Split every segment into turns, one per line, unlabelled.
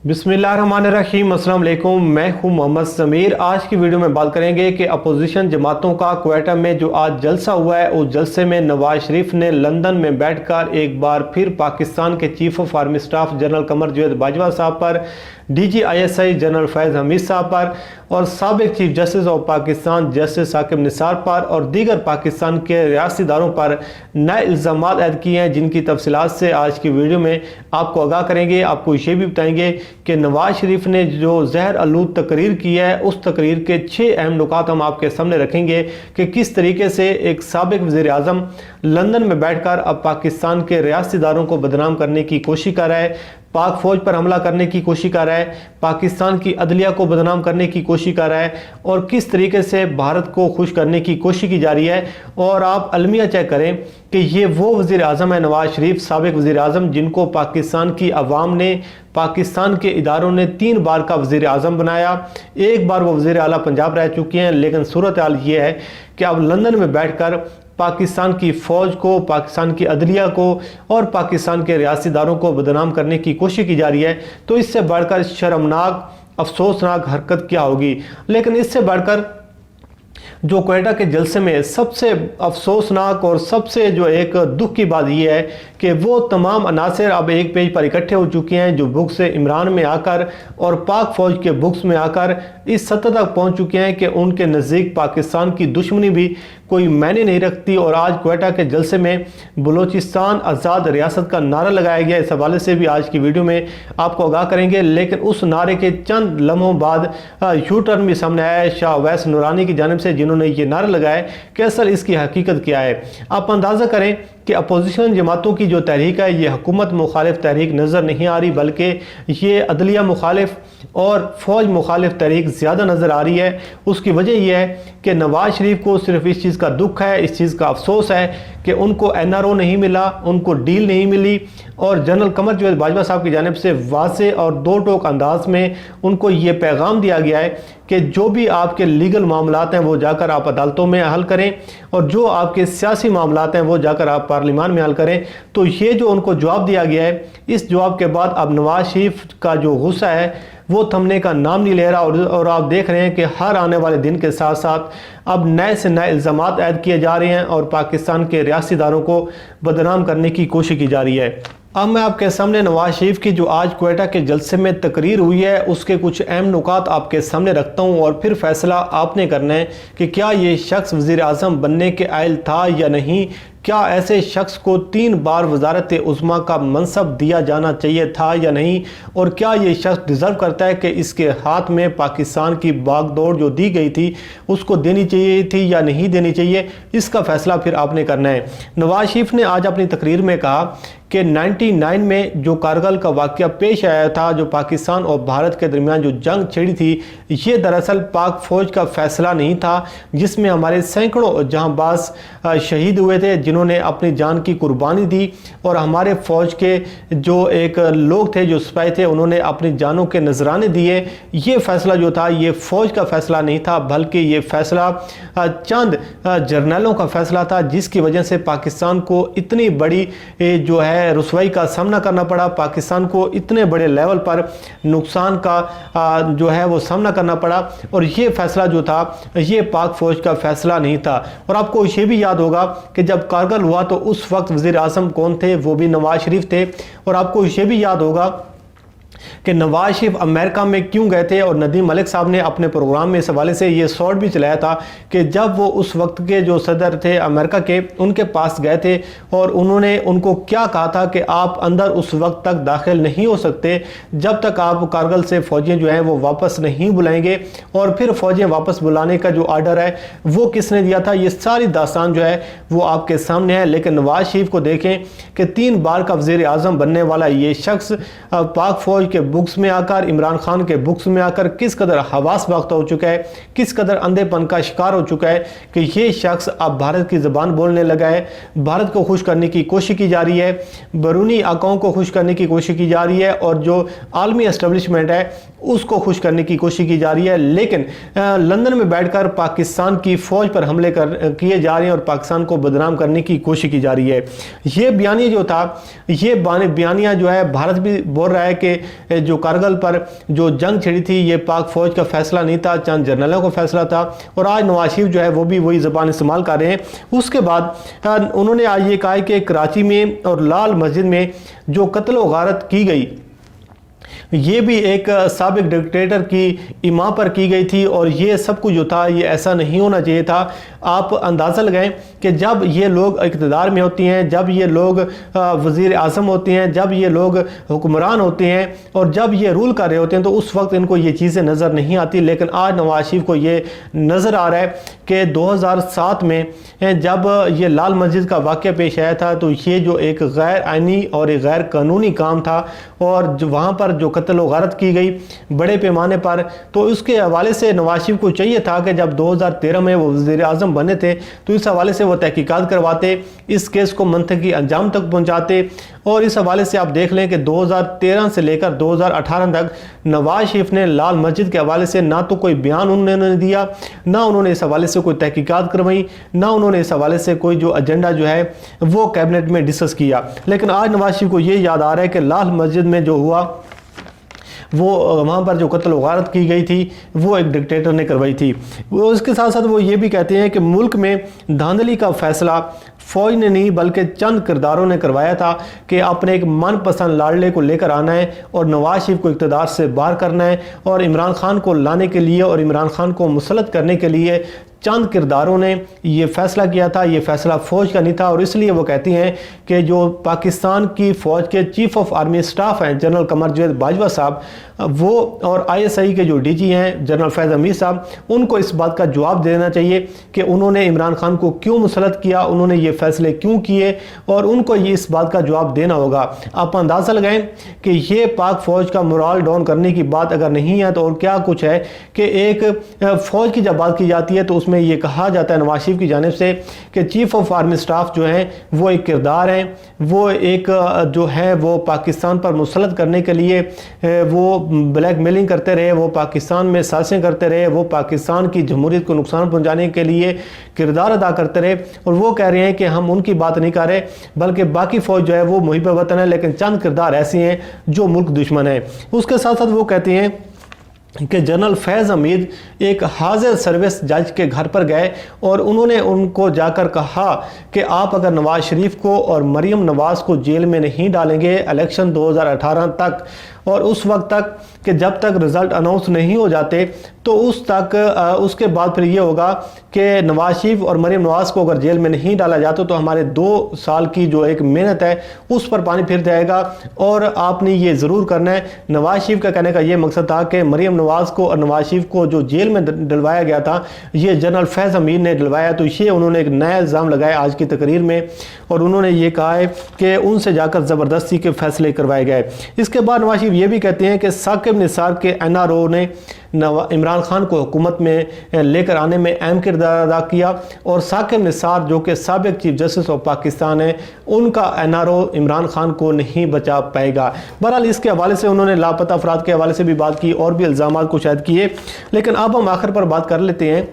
बिस्मिल्लाहिर्रहमानिर्रहीम, अस्सलाम वालेकुम। मैं हूं मोहम्मद समीर। आज की वीडियो में बात करेंगे कि अपोजिशन जमातों का क्वेटा में जो आज जलसा हुआ है, उस जलसे में नवाज शरीफ ने लंदन में बैठकर एक बार फिर पाकिस्तान के chief of army staff general Qamar Javed Bajwa साहब पर, DGISI जनरल फैज़ हमीद साहब पर और साबिक chief justice of Pakistan justice Saqib Nisar पर और दीगर पाकिस्तान के रियासती इदारों पर नए इल्ज़ाम ऐड किए हैं, जिनकी तफसीलात से आज की वीडियो में आपको आगाह करेंगे। आपको ये भी बताएंगे कि नवाज शरीफ ने जो जहर आलूद तकरीर की है, उस तकरीर के 6 अहम नुकात हम आपके सामने रखेंगे कि किस तरीके से एक साबिक वज़ीर आज़म लंदन में बैठकर अब पाकिस्तान के रियासती इदारों को बदनाम करने की कोशिश कर रहा है, पाक फौज पर हमला करने की कोशिश कर रहा है, पाकिस्तान की अदलिया को बदनाम करने की कोशिश कर रहा है और किस तरीके से भारत को खुश करने की कोशिश की जा रही है। और आप अलमिया चेक करें कि ये वो वज़ीर आज़म है नवाज शरीफ, साबिक वज़ीर आज़म, जिनको पाकिस्तान की अवाम ने, पाकिस्तान के इदारों ने 3 बार का वज़ीर आज़म बनाया। एक बार वो वज़ीर आला पंजाब रह चुके हैं, लेकिन सूरत हाल ये है कि अब लंदन में बैठकर पाकिस्तान की फ़ौज को, पाकिस्तान की अदलिया को और पाकिस्तान के रियासती इदारों को बदनाम करने की कोशिश की जा रही है। तो इससे बढ़कर शर्मनाक, अफसोसनाक हरकत क्या होगी। लेकिन इससे बढ़कर जो क्वेटा के जलसे में सबसे अफसोसनाक और सबसे जो एक दुख की बात यह है कि वो तमाम अनासर अब एक पेज पर इकट्ठे हो चुके हैं जो बुक्स से इमरान में आकर और पाक फ़ौज के बुक्स में आकर इस सतह तक पहुंच चुके हैं कि उनके नज़दीक पाकिस्तान की दुश्मनी भी कोई मायने नहीं रखती। और आज क्वेटा के जलसे में बलूचिस्तान आज़ाद रियासत का नारा लगाया गया। इस हवाले से भी आज की वीडियो में आपको आगाह करेंगे। लेकिन उस नारे के चंद लम्हों बाद यू टर्न भी सामने आया है शाह अवैस नूरानी की जानिब से, जिन्होंने ये नारा लगाया कि असल इसकी हकीकत क्या है। आप अंदाज़ा करें कि अपोजिशन जमातों की जो तहरीक है, ये हुकूमत मुखालिफ तहरीक नज़र नहीं आ रही, बल्कि ये अदलिया मुखालिफ और फ़ौज मुखालिफ तहरीक ज़्यादा नज़र आ रही है। उसकी वजह यह है कि नवाज शरीफ को सिर्फ इस चीज़ का दुख है, इस चीज़ का अफसोस है कि उनको NRO नहीं मिला, उनको डील नहीं मिली और जनरल कमर जावेद बाजवा साहब की जानिब से वाज़ेह और दो टोक अंदाज में उनको ये पैगाम दिया गया है कि जो भी आपके लीगल मामलात हैं वो जाकर आप अदालतों में हल करें और जो आपके सियासी मामलात हैं वो जाकर आप पार्लिमान में हल करें। तो ये जो उनको जवाब दिया गया है, इस जवाब के बाद अब नवाज शरीफ का जो गुस्सा है वो थमने का नाम नहीं ले रहा। और आप देख रहे हैं कि हर आने वाले दिन के साथ साथ अब नए से नए इल्ज़ाम ऐड किए जा रहे हैं और पाकिस्तान के रियासती इदारों को बदनाम करने की कोशिश की जा रही है। अब मैं आपके सामने नवाज शरीफ की जो आज क्वेटा के जलसे में तकरीर हुई है उसके कुछ अहम नुकात आपके सामने रखता हूँ और फिर फैसला आपने करना है कि क्या ये शख्स वज़ीर आज़म बनने के आयल था या नहीं। क्या ऐसे शख्स को 3 बार वज़ारत उज़्मा का मनसब दिया जाना चाहिए था या नहीं, और क्या ये शख्स डिज़र्व करता है कि इसके हाथ में पाकिस्तान की बागडोर जो दी गई थी उसको देनी चाहिए थी या नहीं देनी चाहिए। इसका फ़ैसला फिर आपने करना है। नवाज शरीफ ने आज अपनी तकरीर में कहा कि 99 में जो कारगिल का वाक़या पेश आया था, जो पाकिस्तान और भारत के दरमियान जो जंग छिड़ी थी, ये दरअसल पाक फ़ौज का फ़ैसला नहीं था, जिसमें हमारे सैकड़ों जहांबाज शहीद हुए थे, जिन्होंने अपनी जान की कुर्बानी दी और हमारे फ़ौज के जो एक लोग थे, जो सिपाही थे, उन्होंने अपनी जानों के नजराने दिए। ये फ़ैसला जो था ये फ़ौज का फ़ैसला नहीं था, बल्कि ये फ़ैसला चंद जर्नलों का फ़ैसला था, जिसकी वजह से पाकिस्तान को इतनी बड़ी जो है रुसवाई का सामना करना पड़ा, पाकिस्तान को इतने बड़े लेवल पर नुकसान का जो है वो सामना करना पड़ा। और ये फ़ैसला जो था ये पाक फ़ौज का फ़ैसला नहीं था। और आपको ये भी याद होगा कि जब कारगिल हुआ तो उस वक्त वज़ीर आज़म कौन थे, वो भी नवाज शरीफ थे। और आपको ये भी याद होगा कि नवाज शरीफ अमेरिका में क्यों गए थे और नदीम मलिक साहब ने अपने प्रोग्राम में इस हवाले से ये शॉर्ट भी चलाया था कि जब वो उस वक्त के जो सदर थे अमेरिका के, उनके पास गए थे और उन्होंने उनको क्या कहा था कि आप अंदर उस वक्त तक दाखिल नहीं हो सकते जब तक आप कारगिल से फ़ौजें जो हैं वो वापस नहीं बुलाएंगे। और फिर फ़ौजें वापस बुलाने का जो आर्डर है वो किसने दिया था, ये सारी दास्तान जो है वो आपके सामने है। लेकिन नवाज शरीफ को देखें कि 3 बार का वज़ीर आज़म बनने वाला ये शख्स पाक फ़ौज के बुक्स में आकर, इमरान खान के बुक्स में आकर किस कदर हवास बाख्ता हो चुका है, किस कदर अंधेपन का शिकार हो चुका है कि ये शख्स अब भारत की ज़बान बोलने लगा है। भारत को खुश करने की कोशिश की जा रही है, बैरूनी आकाओं को खुश करने की कोशिश की जा रही है और जो आलमी एस्टेब्लिशमेंट है उसको खुश करने की कोशिश की जा रही है। लेकिन लंदन में बैठकर पाकिस्तान की फ़ौज पर हमले किए जा रहे हैं और पाकिस्तान को बदनाम करने की कोशिश की जा रही है। ये बयानिया जो था, ये बयानिया जो है भारत भी बोल रहा है कि जो कारगिल पर जो जंग छिड़ी थी ये पाक फौज का फैसला नहीं था, चंद जर्नलों का फैसला था। और आज नवाज शरीफ जो है वो भी वही ज़बान इस्तेमाल कर रहे हैं। उसके बाद उन्होंने आज ये कहा कि कराची में और लाल मस्जिद में जो कत्ल व गारत की गई ये भी एक साबिक डिक्टेटर की इमा पर की गई थी, और ये सब कुछ जो था ये ऐसा नहीं होना चाहिए था। आप अंदाज़ा लगाएं कि जब ये लोग इक़्तिदार में होती हैं, जब ये लोग वज़ीर आज़म होते हैं, जब ये लोग हुक्मरान होते हैं और जब ये रूल कर रहे होते हैं तो उस वक्त इनको ये चीज़ें नज़र नहीं आती। लेकिन आज नवाज शरीफ को ये नज़र आ रहा है कि 2007 में जब ये लाल मस्जिद का वाक़या पेश आया था तो ये जो एक गैर आइनी और एक गैर कानूनी काम था, और जो वहाँ पर जो कत्ल व गारत की गई बड़े पैमाने पर, तो उसके हवाले से नवाज शरीफ को चाहिए था कि जब 2013 में वो वज़ीर आज़म बने थे तो इस हवाले से वो तहकीकात करवाते, इस केस को मंतकी अंजाम तक पहुँचाते। और इस हवाले से आप देख लें कि 2013 से लेकर 2018 तक नवाज शरीफ ने लाल मस्जिद के हवाले से ना तो कोई बयान उन्होंने दिया, ना उन्होंने इस हवाले से कोई तहकीकात करवाई, ना उन्होंने इस हवाले से कोई जो एजेंडा जो है वो कैबिनेट में डिस्कस किया। लेकिन आज नवाज शरीफ को ये याद आ रहा है कि लाल मस्जिद में जो हुआ वो वहाँ पर जो कत्ल गारत की गई थी वो एक डिक्टेटर ने करवाई थी। वो उसके साथ साथ वो ये भी कहते हैं कि मुल्क में धांधली का फैसला फ़ौज ने नहीं बल्कि चंद किरदारों ने करवाया था कि अपने एक मनपसंद लाडले को लेकर आना है और नवाज शरीफ को इक़्तिदार से बाहर करना है, और इमरान खान को लाने के लिए और इमरान खान को मुसल्लत करने के लिए चंद किरदारों ने ये फ़ैसला किया था। ये फ़ैसला फ़ौज का नहीं था, और इसलिए वो कहती हैं कि जो पाकिस्तान की फ़ौज के चीफ़ ऑफ आर्मी स्टाफ हैं जनरल कमर जावेद बाजवा साहब, वो और ISI के जो DG हैं जनरल फैज़ अमीर साहब, उनको इस बात का जवाब देना चाहिए कि उन्होंने इमरान खान को क्यों मुसल्लत किया, उन्होंने ये फ़ैसले क्यों किए, और उनको ये इस बात का जवाब देना होगा। आप अंदाज़ा लगाएं कि ये पाक फ़ौज का मोरल डाउन करने की बात अगर नहीं है तो और क्या कुछ है कि एक फ़ौज की जब बात की जाती है तो उसमें ये कहा जाता है नवाज शरीफ की जानिब से कि चीफ़ ऑफ आर्मी स्टाफ जो हैं वो एक किरदार हैं, वो एक जो है वो पाकिस्तान पर मुसल्लत करने के लिए वो ब्लैक मेलिंग करते रहे, वो पाकिस्तान में साजिशें करते रहे, वो पाकिस्तान की जमहूरियत को नुकसान पहुंचाने के लिए किरदार अदा करते रहे। और वो कह रहे हैं कि हम उनकी बात नहीं कर रहे बल्कि बाकी फ़ौज जो है वो मुहिब वतन है, लेकिन चंद किरदार ऐसे हैं जो मुल्क दुश्मन है। उसके साथ साथ वो कहते हैं कि जनरल फैज़ हमीद एक हाजिर सर्विस जज के घर पर गए और उन्होंने उनको जाकर कहा कि आप अगर नवाज शरीफ को और मरीम नवाज़ को जेल में नहीं डालेंगे इलेक्शन 2018 तक और उस वक्त तक कि जब तक रिज़ल्ट अनाउंस नहीं हो जाते तो उसके बाद फिर ये होगा कि नवाज शरीफ और मरीम नवाज़ को अगर जेल में नहीं डाला जाता तो हमारे 2 साल की जो एक मेहनत है उस पर पानी फिर जाएगा और आपने ये ज़रूर करना है। नवाज शरीफ का कहने का ये मकसद था कि मरीम नवाज़ को और नवाज शरीफ को जो जेल में डलवाया गया था ये जनरल फैज़ हमीद ने डलवाया। तो ये उन्होंने एक नया इल्ज़ाम लगाया आज की तकरीर में और उन्होंने ये कहा है कि उनसे जाकर ज़बरदस्ती के फैसले करवाए गए। इसके बाद नवाज शरीफ ये भी कहते हैं कि साकिब निसार के NRO ने इमरान खान को हुकूमत में लेकर आने में अहम किरदार अदा किया और साकिब निसार जो कि साबिक चीफ जस्टिस ऑफ पाकिस्तान है उनका NRO इमरान खान को नहीं बचा पाएगा। बहरहाल इसके हवाले से उन्होंने लापता अफराद के हवाले से भी बात की और भी इल्ज़ामात कुछ ऐड किए। लेकिन अब हम आखिर पर बात कर लेते हैं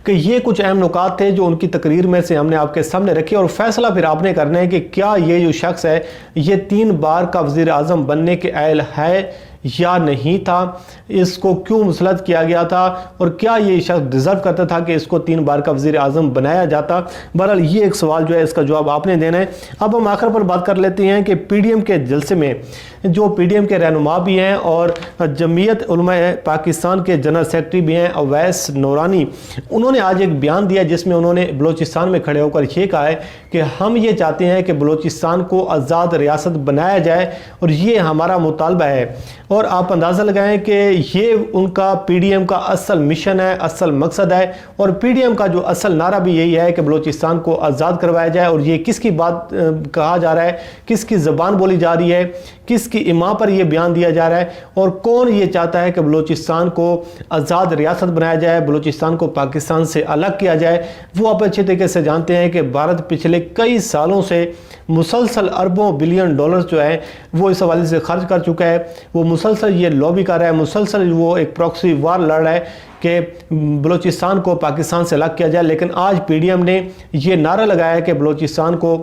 कि ये कुछ अहम नुकात थे जो उनकी तकरीर में से हमने आपके सामने रखे और फैसला फिर आपने करना है कि क्या ये जो शख्स है ये 3 बार का वज़ीर आज़म बनने के अहल है या नहीं था, इसको क्यों मुसलत किया गया था और क्या ये शख्स डिज़र्व करता था कि इसको 3 बार का वज़ीर आज़म बनाया जाता। बहरहाल ये एक सवाल जो है इसका जवाब आपने देना है। अब हम आखिर पर बात कर लेते हैं कि PDM के जलसे में जो PDM के रहनुमा भी हैं और जमीयत उलमा पाकिस्तान के जनरल सेक्रेटरी भी हैं अवैस नूरानी, उन्होंने आज एक बयान दिया जिसमें उन्होंने बलूचिस्तान में खड़े होकर ये कहा है कि हम ये चाहते हैं कि बलूचिस्तान को आज़ाद रियासत बनाया जाए और ये हमारा मुतालबा है। और आप अंदाज़ा लगाएं कि ये उनका PDM का असल मिशन है, असल मकसद है और PDM का जो असल नारा भी यही है कि बलूचिस्तान को आज़ाद करवाया जाए। और ये किसकी बात कहा जा रहा है, किसकी ज़बान बोली जा रही है, किसकी इमा पर यह बयान दिया जा रहा है और कौन ये चाहता है कि बलूचिस्तान को आज़ाद रियासत बनाया जाए, बलूचिस्तान को पाकिस्तान से अलग किया जाए। वो आप अच्छे तरीके से जानते हैं कि भारत पिछले कई सालों से मुसलसल अरबों बिलियन डॉलर्स जो है वो इस हवाले से खर्च कर चुका है। वो मुसलसल ये लॉबी कर रहा है, मुसलसल वो एक प्रॉक्सी वार लड़ रहा है कि बलूचिस्तान को पाकिस्तान से अलग किया जाए। लेकिन आज PDM ने ये नारा लगाया है कि बलूचिस्तान को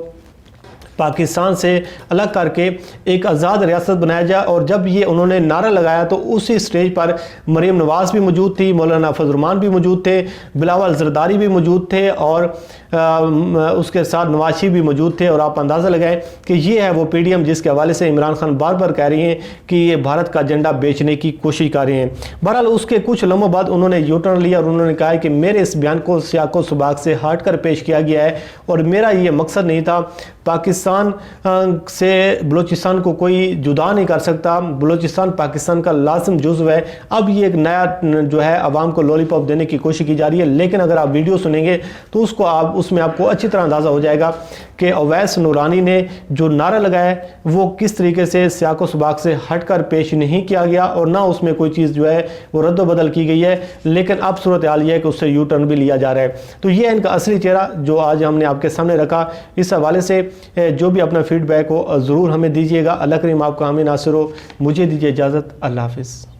پاکستان سے الگ کر کے ایک آزاد ریاست بنایا جائے. اور جب یہ انہوں نے نعرہ لگایا تو اسی سٹیج پر مریم نواز بھی موجود تھی, مولانا فضل الرحمان بھی موجود تھے, بلاول زرداری بھی موجود تھے, اور اس کے ساتھ نواز شریف بھی موجود تھے. اور آپ اندازہ لگائیں کہ یہ ہے وہ پی ڈی ایم جس کے حوالے سے عمران خان بار بار کہہ رہی ہیں کہ یہ بھارت کا ایجنڈا بیچنے کی کوشش کر رہے ہیں. بہرحال اس کے کچھ لمحوں بعد انہوں نے یو ٹرن لیا اور انہوں نے کہا کہ میرے اس بیان کو سیاق و سباق سے ہٹ کر پیش کیا گیا ہے, اور میرا یہ مقصد نہیں تھا. پاکستان سے بلوچستان کو کوئی جدا نہیں کر سکتا, بلوچستان پاکستان کا لازم جزو ہے. اب یہ ایک نیا جو ہے عوام کو لولی پاپ دینے کی کوشش کی جا رہی ہے. لیکن اگر آپ ویڈیو سنیں گے تو اس میں آپ کو اچھی طرح اندازہ ہو جائے گا کہ اویس نورانی نے جو نعرہ لگایا ہے وہ کس طریقے سے سیاق و سباق سے ہٹ کر پیش نہیں کیا گیا, اور نہ اس میں کوئی چیز جو ہے وہ رد و بدل کی گئی ہے. لیکن اب صورتحال یہ ہے کہ اس سے یو ٹرن بھی لیا جا رہا ہے. تو یہ ہے ان کا اصلی چہرہ جو آج ہم نے آپ کے سامنے رکھا. اس حوالے سے جو بھی اپنا فیڈ بیک ہو ضرور ہمیں دیجیے گا. اللہ کریم آپ کا حامی ناصر ہو. مجھے دیجیے اجازت. اللہ حافظ.